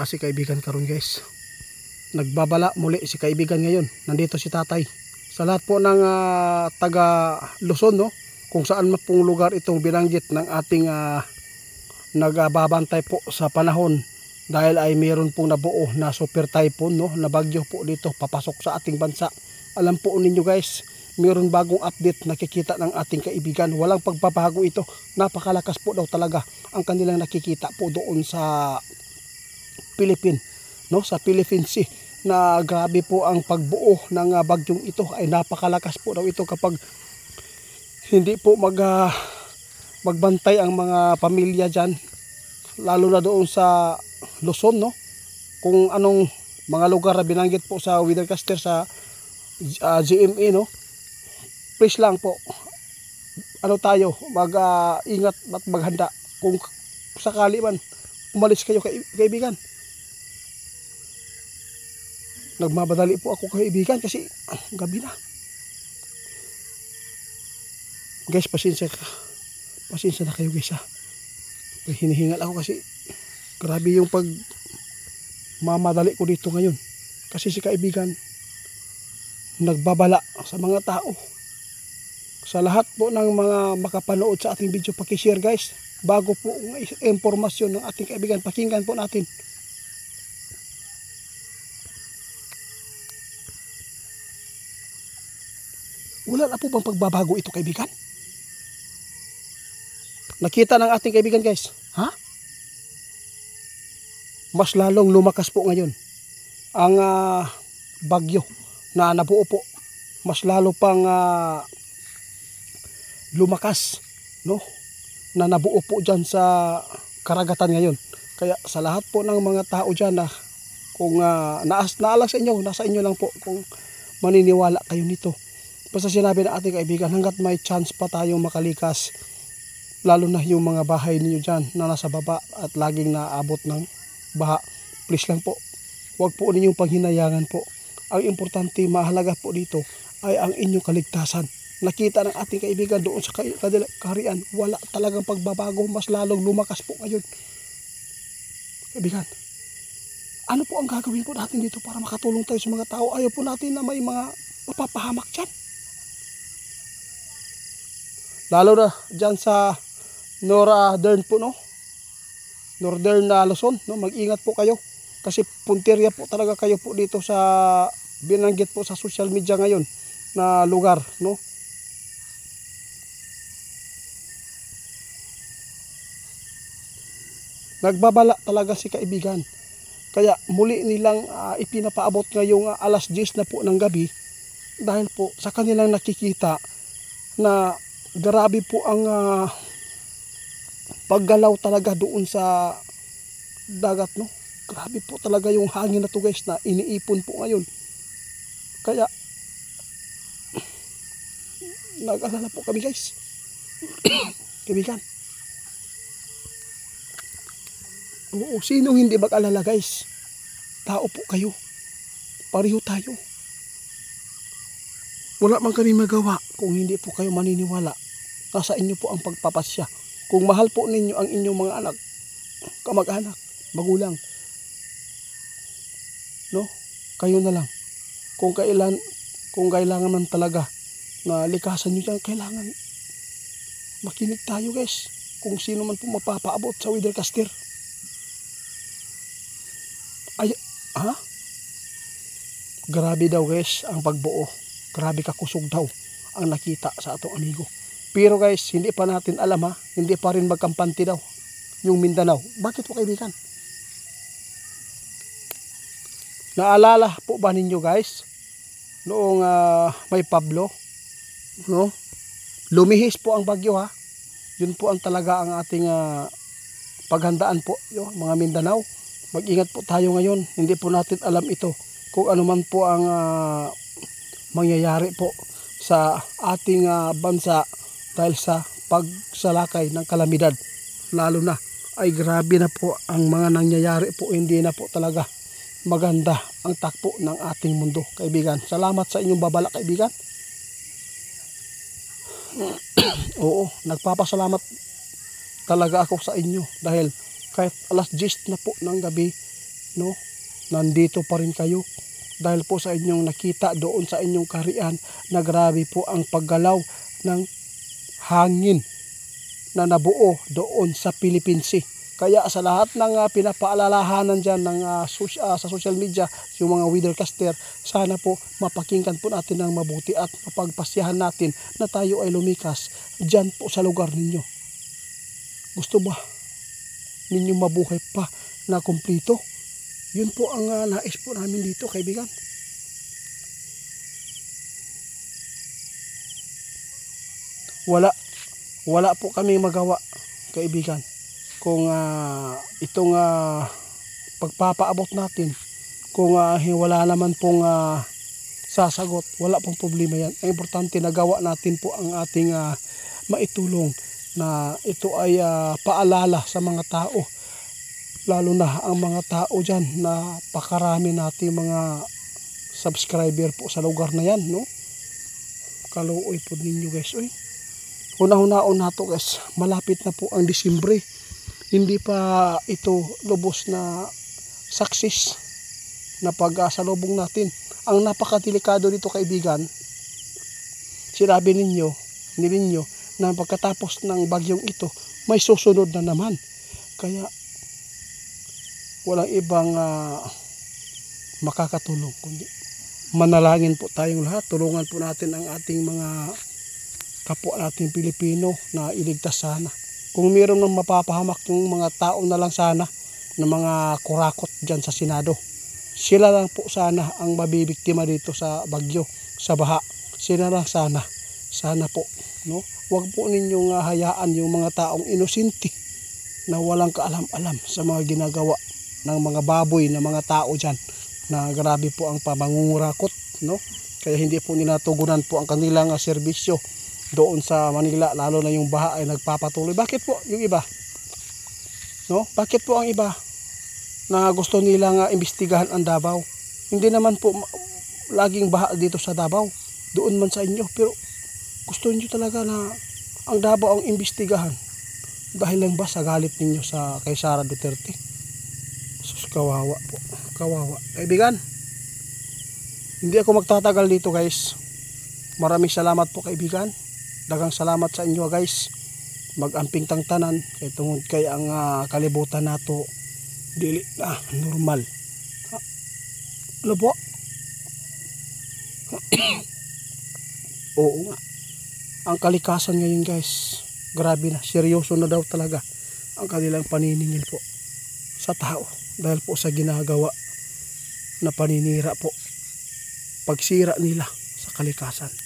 Si kaibigan karon guys, nagbabala muli si kaibigan ngayon. Nandito si tatay. Sa lahat po ng taga Luzon, no, kung saan pong lugar itong binanggit ng ating nagbabantay po sa panahon, dahil ay mayroon pong nabuo na super typhoon, no, na bagyo po dito papasok sa ating bansa. Alam po ninyo guys, mayroon bagong update nakikita ng ating kaibigan. Walang pagbabago ito. Napakalakas po daw talaga ang kanilang nakikita po doon sa Philippines, no, sa Philippine Sea, na grabe po ang pagbuo ng bagyong ito. Ay napakalakas po daw ito kapag hindi po magbantay ang mga pamilya dyan, lalo na doon sa Luzon, no, kung anong mga lugar na binanggit po sa Weathercaster sa GMA, no. Please lang po, tayo mag-ingat at maghanda kung sakali man umalis kayo kaibigan. Nagmamadali po ako kaibigan kasi gabi na. Guys, pasensya na kayo guys ha. Hinihingal ako kasi grabe yung mamadali ko dito ngayon. Kasi si kaibigan nagbabala sa mga tao. Sa lahat po ng mga makapanood sa ating video, paki-share guys. Bago po ang impormasyon ng ating kaibigan, pakinggan po natin. Wala na po bang pagbabago ito kaibigan? Nakita ng ating kaibigan guys, ha? Mas lalong lumakas po ngayon ang bagyo na nabuo po. Mas lalo pang lumakas, no, na nabuo po dyan sa karagatan ngayon. Kaya sa lahat po ng mga tao dyan na kung naalang sa inyo, nasa inyo lang po kung maniniwala kayo nito. Basta sinabi ng ating kaibigan, hanggat may chance pa tayong makalikas, lalo na yung mga bahay niyo dyan na nasa baba at laging naabot ng baha, please lang po, huwag po ninyong panghinayangan po. Ang importante, mahalaga po dito ay ang inyong kaligtasan. Nakita ng ating kaibigan doon sa kaharian, wala talagang pagbabago, mas lalong lumakas po ngayon. Kaibigan, ano po ang gagawin po natin dito para makatulong tayo sa mga tao? Ayaw po natin na may mga mapapahamak dyan. Lalo na dyan sa northern po, no, northern na Luzon, no, mag-ingat po kayo. Kasi punteriya po talaga kayo po dito sa binanggit po sa social media ngayon na lugar, no. Nagbabala talaga si kaibigan. Kaya muli nilang ipinapaabot ngayong alas 10 na po ng gabi, dahil po sa kanilang nakikita na grabe po ang paggalaw talaga doon sa dagat, no. Grabe po talaga yung hangin na to guys, na iniipon po ngayon. Kaya nag-alala po kami guys. Kaibigan, oo, sinong hindi mag-alala guys? Tao po kayo, pareho tayo. Wala man kami magawa kung hindi po kayo maniniwala. Nasa inyo po ang pagpapasya. Kung mahal po ninyo ang inyong mga anak, kamag-anak, magulang, no, kayo na lang. Kung kailangan man talaga na likasan nyo dyan, kailangan makinig tayo guys. Kung sino man po mapapaabot sa Weathercaster. Ay, ha? Grabe daw guys ang pagbuo. Grabe kakusog daw ang nakita sa atong amigo. Pero guys, hindi pa natin alam ha. Hindi pa rin magkampante daw yung Mindanao. Bakit po kaibigan? Naalala po ba ninyo guys, noong may Pablo, no? Lumihis po ang bagyo ha. Yun po ang talaga ang ating paghandaan po, yung mga Mindanao. Mag-ingat po tayo ngayon. Hindi po natin alam ito. Kung ano man po ang mangyayari po sa ating bansa dahil sa pagsalakay ng kalamidad. Lalo na ay grabe na po ang mga nangyayari po. Hindi na po talaga maganda ang takbo ng ating mundo kaibigan. Salamat sa inyong babala kaibigan. Oo, nagpapasalamat talaga ako sa inyo dahil kahit alas 10 na po ng gabi, no? Nandito pa rin kayo dahil po sa inyong nakita doon sa inyong kaharian na grabe po ang paggalaw ng hangin na nabuo doon sa Philippine Sea. Kaya sa lahat ng pinapaalalahanan dyan ng, sa social media, yung mga weathercaster, sana po mapakinggan po natin ng mabuti at mapagpasyahan natin na tayo ay lumikas dyan po sa lugar ninyo. Gusto ba ninyo mabuhay pa na kumplito? Yun po ang nais po namin dito, kaibigan. Wala po kami magawa, kaibigan. Kung itong pagpapaabot natin, kung wala naman pong sasagot, wala pong problema yan. Ang importante, nagawa natin po ang ating maitulong na ito ay paalala sa mga tao. Lalo na ang mga tao dyan na pakarami natin mga subscriber po sa lugar na yan, no? Kaluoy po ninyo guys, oy. Una-hunaon na to guys, malapit na po ang Disyembre. Hindi pa ito lubos na success na pagsalubong natin. Ang napakadelikado dito, kaibigan, sinabi ninyo na pagkatapos ng bagyong ito, may susunod na naman. Kaya walang ibang makakatulong kundi manalangin po tayong lahat. Tulungan po natin ang ating mga kapwa nating Pilipino na iligtas sana. Kung mayroon ng mapapahamak yung mga tao na lang sana, ng mga kurakot dyan sa Senado, sila lang po sana ang mabibiktima dito sa bagyo, sa baha. Sila lang sana po, no? Huwag po ninyong hayaan yung mga taong inosente na walang kaalam-alam sa mga ginagawa ng mga baboy na mga tao dyan, na grabe po ang pamangungurakot, no? Kaya hindi po nila tugunan po ang kanilang serbisyo doon sa Manila, lalo na yung baha ay nagpapatuloy. Bakit po yung iba, no? Bakit po ang iba na gusto nilang imbestigahan ang Davao? Hindi naman po laging baha dito sa Davao, doon man sa inyo, pero gusto niyo talaga na ang Davao ang imbestigahan dahil lang ba sa galit ninyo sa kay Sara Duterte? Sus, kawawa po, kawawa. Kaibigan, hindi ako magtatagal dito guys. Maraming salamat po, kaibigan. Dagang salamat sa inyo guys. Mag-amping tang tanan kay tungod kay ang kalibutan nato dili na normal. Ano po? Oo nga. Ang kalikasan ngayon guys, grabe na, seryoso na daw talaga ang kanilang paniningil po sa tao dahil po sa ginagawa na paninira po, pagsira nila sa kalikasan.